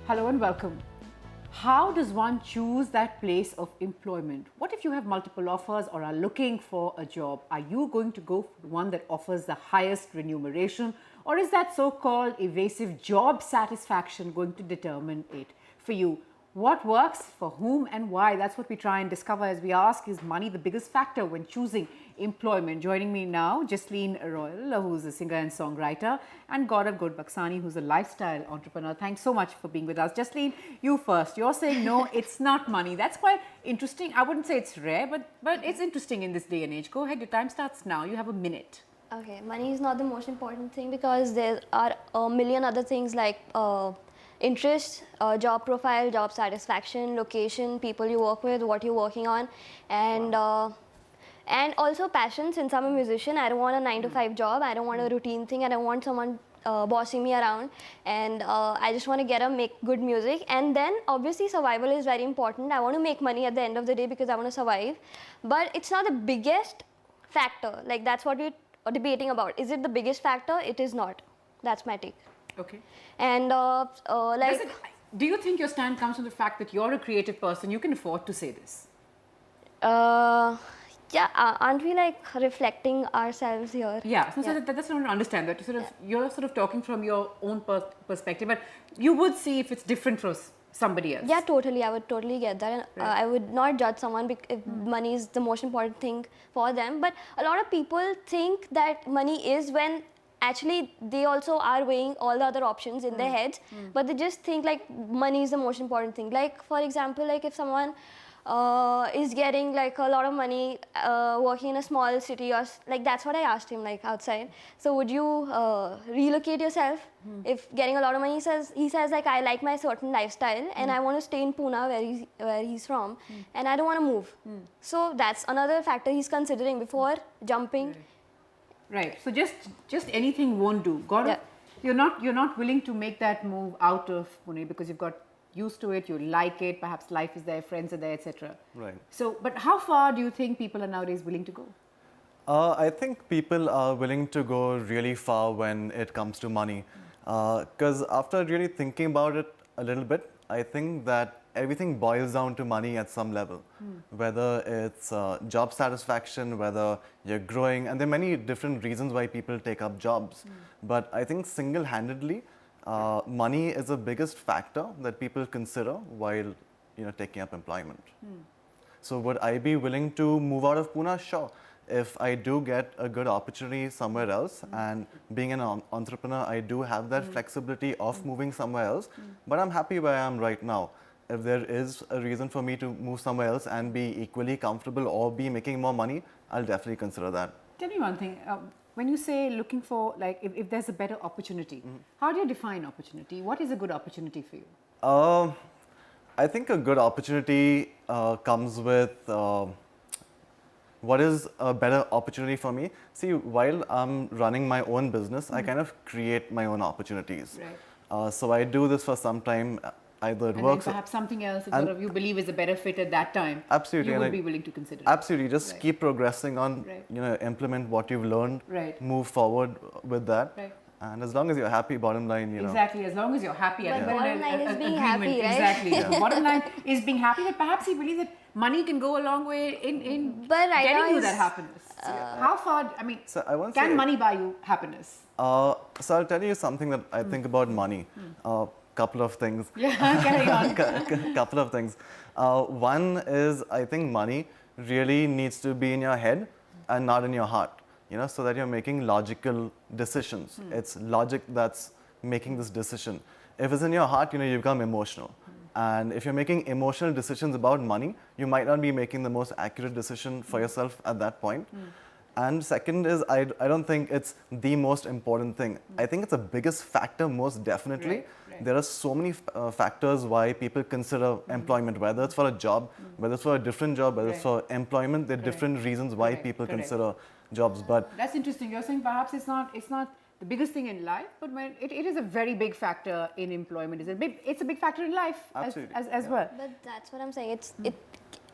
Hello and welcome. How does one choose that place of employment? What if you have multiple offers or are looking for a job? Are you going to go for one that offers the highest remuneration, or is that so-called evasive job satisfaction going to determine it for you? What works for whom and why? That's what we try and discover as we ask, is money the biggest factor when choosing employment? Joining me now, Jasleen Royal, who's a singer and songwriter, and Gaurav Godbaksani, who's a lifestyle entrepreneur. Thanks so much for being with us. Jasleen, you first. You're saying no, it's not money. That's quite interesting. I wouldn't say it's rare, but it's interesting in this day and age. Go ahead, your time starts now. You have a minute. Okay, money is not the most important thing because there are a million other things like interest, job profile, job satisfaction, location, people you work with, what you're working on, and also passion. Since I'm a musician, I don't want a 9-to-5 job. I don't want a routine thing. I don't want someone bossing me around, and I just want to make good music. And then obviously survival is very important. I want to make money at the end of the day because I want to survive, but it's not the biggest factor. Like, that's what we're debating about. Is it the biggest factor? It is not. That's my take. Okay. And do you think your stand comes from the fact that you're a creative person? You can afford to say this. Yeah, aren't we like reflecting ourselves here? Yeah, so that's what I want to understand. That you're sort of talking from your own perspective, but you would see if it's different from somebody else. Yeah, totally. I would totally get that. And, right. I would not judge someone if money is the most important thing for them. But a lot of people think that money is when actually they also are weighing all the other options in their heads, but they just think like money is the most important thing. Like, for example, like if someone is getting like a lot of money working in a small city, or like, that's what I asked him, like outside. So would you relocate yourself if getting a lot of money? He says like, I like my certain lifestyle and I want to stay in Pune where he's from, and I don't want to move. So that's another factor he's considering before jumping. Right. So just anything won't do. Gaurav, you're not willing to make that move out of Pune because you've got used to it, you like it, perhaps life is there, friends are there, etc. Right. So, but how far do you think people are nowadays willing to go? I think people are willing to go really far when it comes to money. Because after really thinking about it a little bit, I think that everything boils down to money at some level. Whether it's job satisfaction, whether you're growing, and there are many different reasons why people take up jobs. But I think single-handedly, money is the biggest factor that people consider while taking up employment. So would I be willing to move out of Pune? Sure. If I do get a good opportunity somewhere else, and being an entrepreneur, I do have that flexibility of moving somewhere else, but I'm happy where I am right now. If there is a reason for me to move somewhere else and be equally comfortable or be making more money, I'll definitely consider that. Tell me one thing. When you say looking for, like, if there's a better opportunity, how do you define opportunity? What is a good opportunity for you? I think a good opportunity comes with what is a better opportunity for me. See, while I'm running my own business, I kind of create my own opportunities. Right. So I do this for some time. Either it and works, then perhaps something else if sort of you believe is a better fit at that time. Absolutely, you would be willing to consider it. Absolutely, just right. keep progressing on. Right. Implement what you've learned. Right. Move forward with that. Right. And as long as you're happy, bottom line, Exactly, as long as you're happy. But bottom line is being happy, right? Exactly. The bottom line is being happy, but perhaps you believe that money can go a long way in getting you that happiness. How far, I mean, so can money buy you happiness? So I'll tell you something that I think about money. Couple of things. Yeah, carry on. Couple of things. One is, I think money really needs to be in your head and not in your heart, so that you're making logical decisions. It's logic that's making this decision. If it's in your heart, you become emotional. And if you're making emotional decisions about money, you might not be making the most accurate decision for yourself at that point. And second is, I don't think it's the most important thing. I think it's the biggest factor, most definitely. Right. There are so many factors why people consider employment, whether it's for a job, whether it's for a different job, whether it's for employment. There are different reasons why people consider jobs. But that's interesting. You're saying perhaps it's not the biggest thing in life, but when it is a very big factor in employment. It's a big factor in life as well. But that's what I'm saying.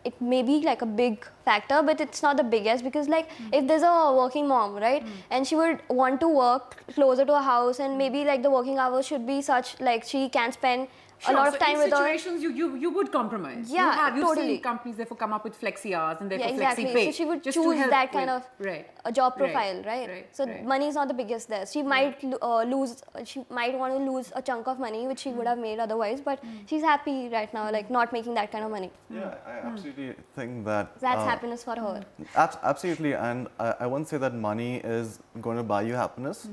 It may be like a big factor, but it's not the biggest, because like if there's a working mom, right, and she would want to work closer to a house, and maybe like the working hours should be such like she can spend a lot of so time in with her. situations you would compromise. Yeah, you've totally. seen companies therefore come up with flexi hours and therefore Yeah, exactly. flexi pay. So she would just to choose help that kind with- of right. a job Right, profile, right? right, So right. money is not the biggest there. She might lose, she might want to lose a chunk of money which she would have made otherwise, but she's happy right now, like not making that kind of money. Yeah, I absolutely think that. That's happiness for her. Absolutely, and I won't say that money is going to buy you happiness.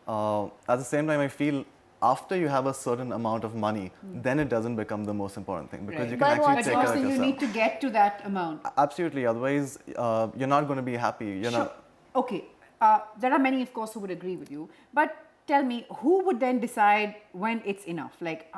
At the same time, I feel after you have a certain amount of money, then it doesn't become the most important thing because Right. you But can actually what's take care of Also, you yourself. need to get to that amount. Absolutely, otherwise you're not going to be happy. You're Sure. not. Okay. There are many, of course, who would agree with you. But tell me, who would then decide when it's enough? Like,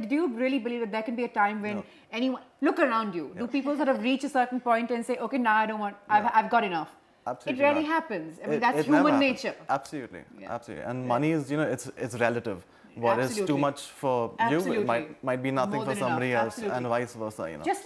do you really believe that there can be a time when anyone look around you? Do people sort of reach a certain point and say, okay, now I don't want, I've got enough? Absolutely It rarely not. happens. I mean, It- that's it never human happens. nature. Absolutely, Yeah. absolutely. And money is, it's relative. What is too Absolutely. much for you Absolutely. might be nothing More for than enough. somebody else, Absolutely. and vice versa. Just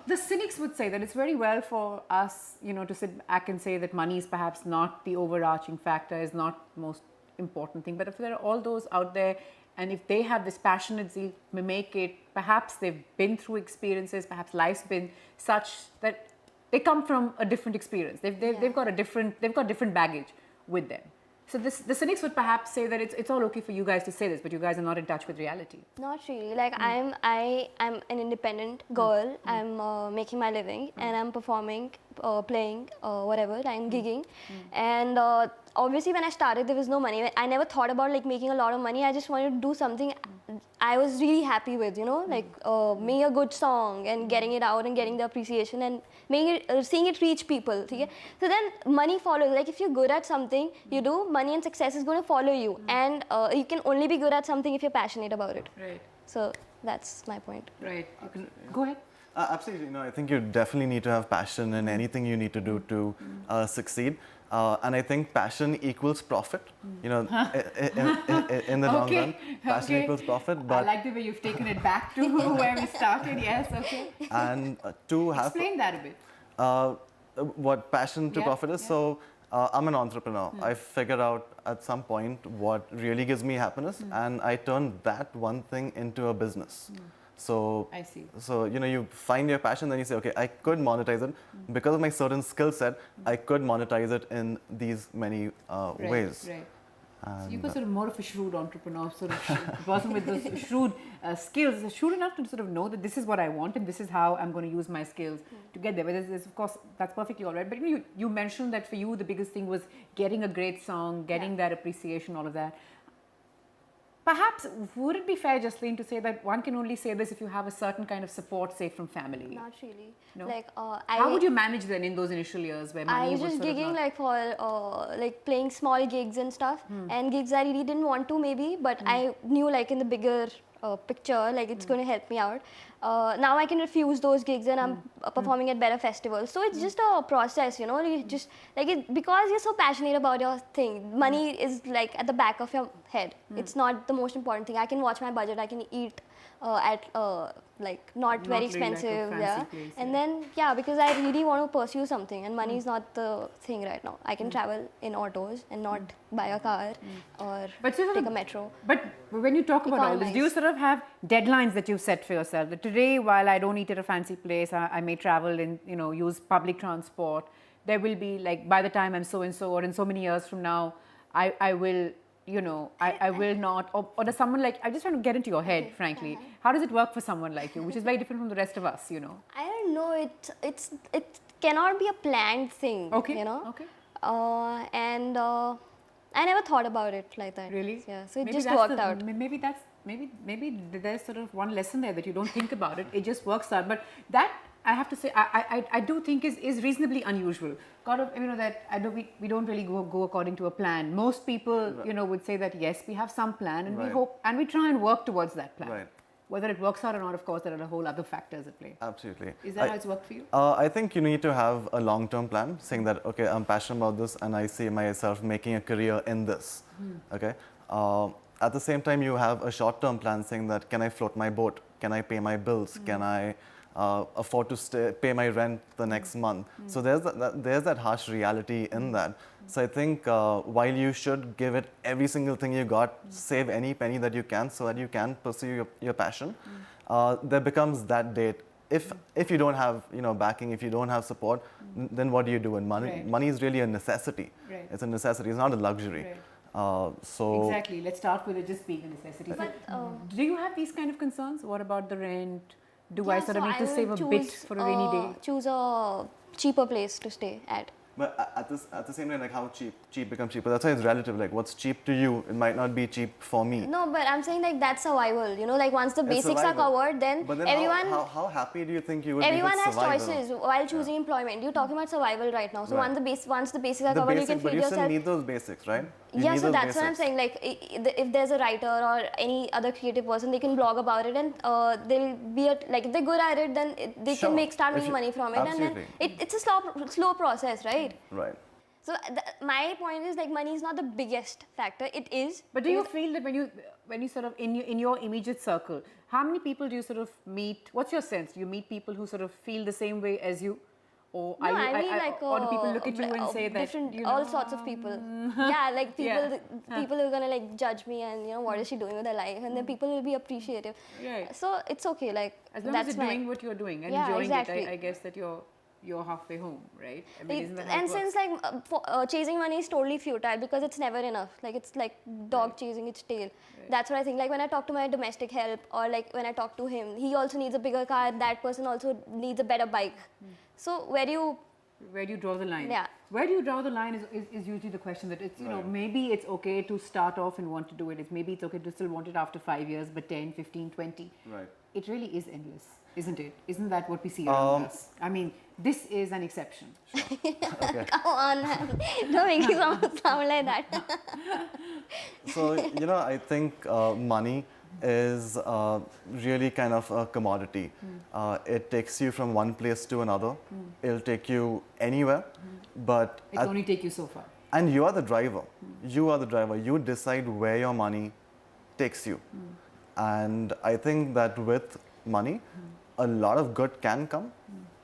the cynics would say that it's very well for us, to sit back and say that money is perhaps not the overarching factor, is not the most important thing. But if there are all those out there, and if they have this passionate zeal, make it, perhaps they've been through experiences, perhaps life's been such that they come from a different experience. They've got different baggage with them. So the cynics would perhaps say that it's all okay for you guys to say this, but you guys are not in touch with reality. Not really. Like I'm an independent girl. I'm making my living and I'm performing, playing, whatever. I'm gigging, and obviously when I started there was no money. I never thought about like making a lot of money. I just wanted to do something I was really happy with. Like making a good song and getting it out and getting the appreciation and making it, seeing it reach people. Okay? So then money follows. Like if you're good at something, you do, money and success is going to follow you, and you can only be good at something if you're passionate about it. Right. So that's my point. Right. Go ahead. Absolutely. I think you definitely need to have passion in anything you need to do to succeed. And I think passion equals profit. In the long run, passion equals profit. But I like the way you've taken it back to where we started. Yes. Okay. and to have Explain that a bit. what passion to Yeah, profit is. yeah. So I'm an entrepreneur. I figured out at some point what really gives me happiness, and I turned that one thing into a business. So I see. So you find your passion, then you say, okay, I could monetize it because of my certain skill set. I could monetize it in these many ways. Right. So And, you were sort of more of a shrewd entrepreneur, sort of person with those shrewd skills, shrewd enough to sort of know that this is what I want and this is how I'm going to use my skills to get there. But of course, that's perfectly all right. But you mentioned that for you, the biggest thing was getting a great song, getting that appreciation, all of that. Perhaps, would it be fair, Jasleen, to say that one can only say this if you have a certain kind of support, say, from family? Not really. No? Like How would you manage then in those initial years where money I was was just sort of gigging not- like for like playing small gigs and stuff, and gigs I really didn't want to maybe, but I knew like in the bigger picture like it's going to help me out. Now I can refuse those gigs and I'm performing at better festivals. So it's just a process, you just like it, because you're so passionate about your thing. Money is like at the back of your head. It's not the most important thing. I can watch my budget. I can eat at like not very really like a expensive, fancy yeah. place, And yeah. then because I really want to pursue something, and money is not the thing right now. I can travel in autos and not buy a car or But you sort take of- a metro. But when you talk about all this, do you Economize. sort of have deadlines that you've set for yourself? That today, while I don't eat at a fancy place, I may travel and use public transport. There will be like by the time I'm so and so, or in so many years from now, I will. I will not. Or does someone like? I just want to get into your head, frankly. How does it work for someone like you, which is very different from the rest of us? I don't know. It cannot be a planned thing. Okay. Okay. And I never thought about it like that. Really? Yeah. So it Maybe just that's worked out. Maybe there's sort of one lesson there that you don't think about it. It just works out. But that I have to say, I do think is reasonably unusual. That I know we don't really go according to a plan. Most people, would say that yes, we have some plan and we Right. hope and we try and work towards that plan. Right. Whether it works out or not, of course, there are a whole other factors at play. Absolutely. Is that how it's worked for you? I think you need to have a long-term plan, saying that, okay, I'm passionate about this and I see myself making a career in this, okay? At the same time, you have a short-term plan saying that, can I float my boat? Can I pay my bills? Can I afford to pay my rent the next month? So there's that harsh reality in that. So I think while you should give it every single thing you got, save any penny that you can so that you can pursue your passion, there becomes that date. If you don't have backing, if you don't have support, then what do you do? And money is really a necessity. Right. It's a necessity. It's not a luxury. Right. So exactly. Let's start with it just being a necessity. But, Do you have these kind of concerns? What about the rent? Do I yeah, sort of so need to will save a bit for a rainy day? Choose a cheaper place to stay at. But at the same time, like how cheap becomes cheaper. That's why it's relative. Like what's cheap to you, it might not be cheap for me. No, but I'm saying like that's survival. Like once the basics are survival. covered, then But then everyone how happy do you think you would everyone be with has survival? choices while choosing employment. You're talking about survival right now. So Right. once the basics are covered, you can but feed you still yourself. need those basics, right? You Yeah, need so those that's what I'm basics. saying. Like, if there's a writer or any other creative person, they can blog about it, and they'll be like, if they're good at it, then they Sure. can start If making you- money from it, and absolutely. then it's a slow process, right? Right. So my point is like money is not the biggest factor. It is. But do you feel that when you sort of in your immediate circle, how many people do you sort of meet? What's your sense? Do you meet people who sort of feel the same way as you, or No, I mean like or do people look at you and say that different, you know, all sorts of people. Yeah, like people, Yeah. people who are gonna like judge me and what is she doing with her life, and then people will be appreciative. Right. So it's okay. Like as long that's as you're fine. doing what you're doing and Yeah, enjoying exactly. it, I guess that you're halfway home, right? I mean, isn't that how And it works? since like chasing money is totally futile because it's never enough. Like it's like dog chasing its tail. That's what I think. Like when I talk to my domestic help or like when I talk to him, he also needs a bigger car. That person also needs a better bike. So where do you draw the line? Yeah. Where do you draw the line is usually the question that it's, maybe it's okay to start off and want to do it. Maybe it's okay to still want it after 5 years, but 10, 15, 20. Right. It really is endless, isn't it? Isn't that what we see around us? I mean, this is an exception. Okay. Come on, man. Don't make me sound like that. So, I think money is really kind of a commodity. It takes you from one place to another. It'll take you anywhere, but It only take you so far. and you are the driver. You are the driver. You decide where your money takes you. And I think that with money, a lot of good can come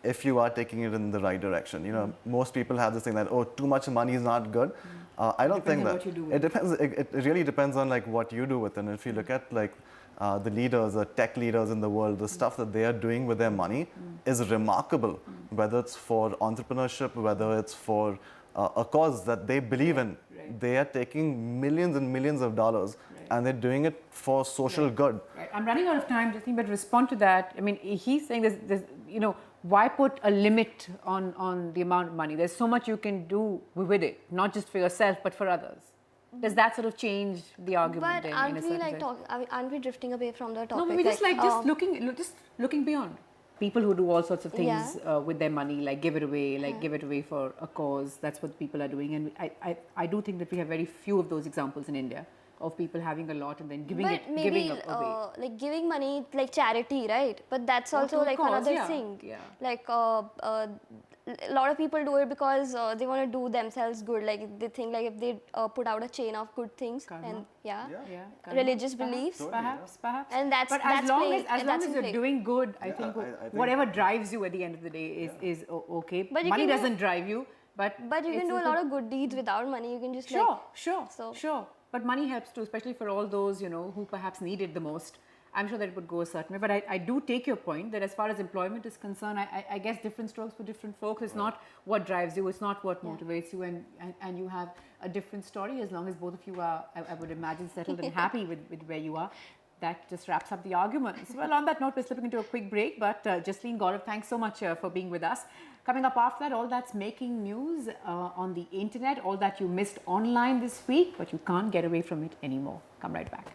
if you are taking it in the right direction. Most people have this thing that, oh, too much money is not good. I don't think Depends on that. what you do with It depends. It really depends on like what you do with it. And if you look at like the leaders, the tech leaders in the world, the stuff that they are doing with their money is remarkable. Whether it's for entrepreneurship, whether it's for a cause that they believe in, they are taking millions and millions of dollars and they're doing it for social good. Right. I'm running out of time, Justine, but respond to that. I mean, he's saying there's why put a limit on the amount of money? There's so much you can do with it, not just for yourself, but for others. Does that sort of change the argument But then? aren't in a we certain like sense? aren't we drifting away from the topic? No, but we just like, just looking beyond. People who do all sorts of things Yeah. with their money, like give it away, give it away for a cause. That's what people are doing, and I do think that we have very few of those examples in India of people having a lot and then giving but maybe giving it away. like giving money like charity, right? But that's also to a like cause, another yeah, thing. yeah. Like a lot of people do it because they want to do themselves good. Like they think like if they put out a chain of good things Karma. and Yeah. Karma. religious beliefs. Perhaps. And that's- But that's as long playing- as and long that's as in you're play. doing good, I think I think- whatever drives you at the end of the day is okay. But you Money can do- doesn't drive you, but But you it's can do a good- lot of good deeds without money. You can just Sure, So- sure. But money helps too, especially for all those who perhaps need it the most. I'm sure that it would go a certain way. But I do take your point that as far as employment is concerned, I guess different strokes for different folks. It's not what drives you, it's not what motivates you, and you have a different story. As long as both of you are, I would imagine, settled and happy with where you are. That just wraps up the arguments. Well, on that note, we're slipping into a quick break. But Jasleen, Gaurav, thanks so much for being with us. Coming up after that, all that's making news on the internet, all that you missed online this week, but you can't get away from it anymore. Come right back.